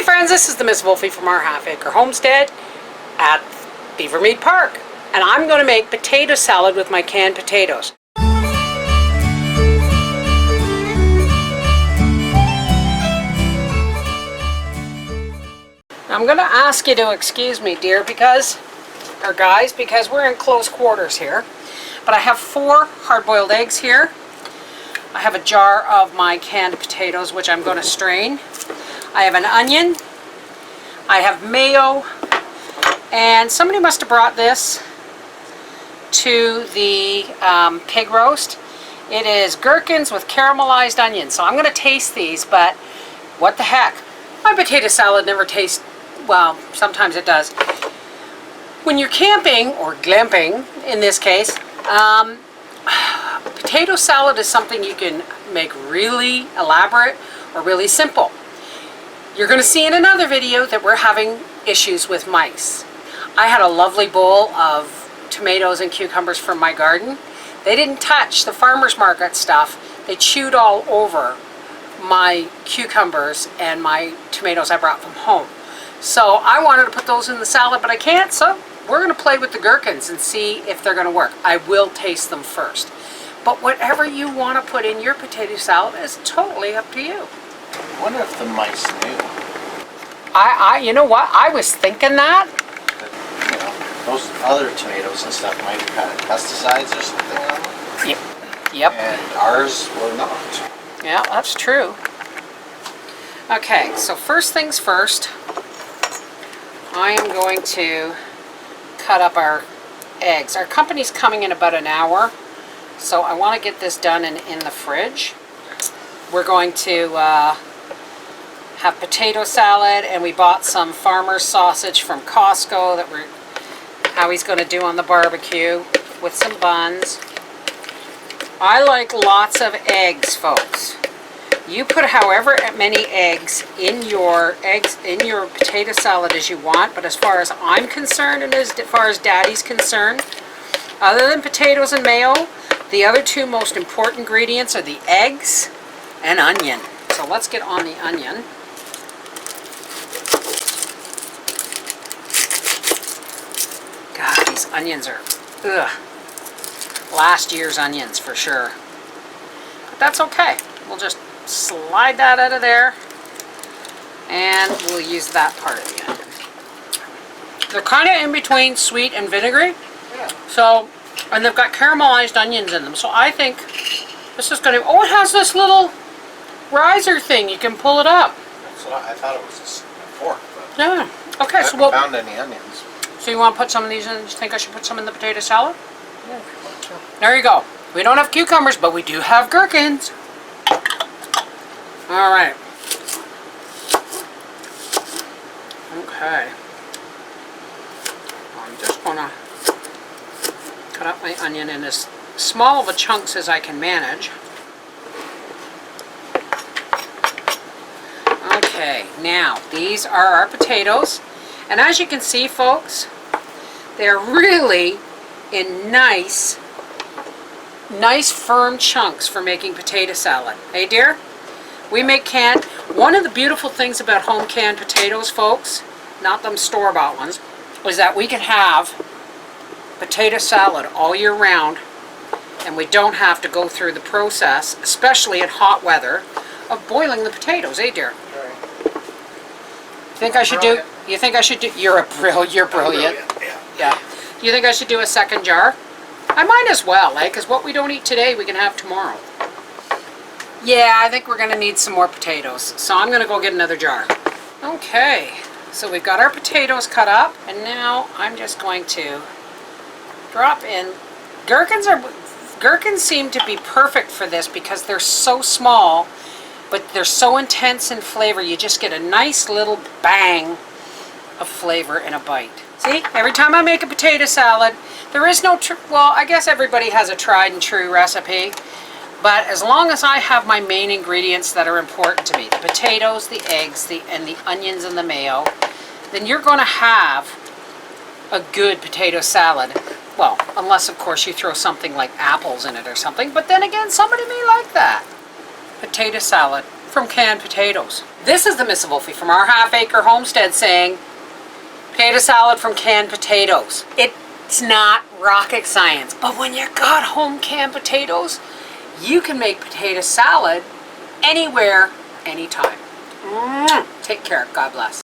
friends, this is the Miss Wolfie from our half-acre homestead at Beavermead Park. And I'm going to make potato salad with my canned potatoes. I'm going to ask you to excuse me, dear, because we're in close quarters here. But I have 4 hard-boiled eggs here. I have a jar of my canned potatoes, which I'm going to strain. I have an onion. I have mayo. And somebody must have brought this to the pig roast. It is gherkins with caramelized onions. So I'm going to taste these, but what the heck? My potato salad never tastes, well, sometimes it does. When you're camping, or glamping in this case, potato salad is something you can make really elaborate or really simple. You're going to see in another video that we're having issues with mice. I had a lovely bowl of tomatoes and cucumbers from my garden. They didn't touch the farmer's market stuff. They chewed all over my cucumbers and my tomatoes I brought from home. So I wanted to put those in the salad, but I can't, so we're going to play with the gherkins and see if they're going to work. I will taste them first. But whatever you want to put in your potato salad is totally up to you. I wonder if the mice knew. You know what? I was thinking that. You know, those other tomatoes and stuff might have had pesticides or something on them. Yep. And ours were not. Yeah, that's true. Okay, so first things first, I am going to cut up our eggs. Our company's coming in about an hour, so I want to get this done and in the fridge. We're going to have potato salad, and we bought some farmer's sausage from Costco that Howie's going to do on the barbecue with some buns. I like lots of eggs, folks. You put however many eggs in your potato salad as you want, but as far as I'm concerned and as far as Daddy's concerned, other than potatoes and mayo, the other 2 most important ingredients are the eggs and onion. So let's get on the onion. God, these onions are, ugh, last year's onions for sure. But that's okay. We'll just slide that out of there, and we'll use that part of the onion. They're kind of in between sweet and vinegary. Yeah. So, and they've got caramelized onions in them. So I think this is going to, oh, it has this little riser thing. You can pull it up. That's what I thought it was a fork. But Yeah. Okay, I so haven't found any onions. So you want to put some of these in? Do you think I should put some in the potato salad? Yeah, if you want to. There you go. We don't have cucumbers, but we do have gherkins. All right. Okay. I'm just going to cut up my onion in as small of a chunks as I can manage. Okay, now these are our potatoes. And as you can see, folks, they're really in nice firm chunks for making potato salad. Hey, dear? We make canned. One of the beautiful things about home canned potatoes, folks, not them store-bought ones, is that we can have potato salad all year round, and we don't have to go through the process, especially in hot weather, of boiling the potatoes. Hey, dear? Think I should do? You think I should do? You're brilliant. Yeah. Do you think I should do a second jar? I might as well, because what we don't eat today, we can have tomorrow. Yeah, I think we're going to need some more potatoes, so I'm going to go get another jar. Okay, so we've got our potatoes cut up, and now I'm just going to drop in. Gherkins seem to be perfect for this because they're so small, but they're so intense in flavor. You just get a nice little bang of flavor in a bite. See, every time I make a potato salad, there is no, well, I guess everybody has a tried and true recipe, but as long as I have my main ingredients that are important to me, the potatoes, the eggs, and the onions and the mayo, then you're going to have a good potato salad. Well, unless of course you throw something like apples in it or something, but then again, somebody may like that. Potato salad from canned potatoes. This is the Miss Wolfie from our half-acre homestead saying, potato salad from canned potatoes. It's not rocket science, but when you got home canned potatoes, you can make potato salad anywhere, anytime. Take care. God bless.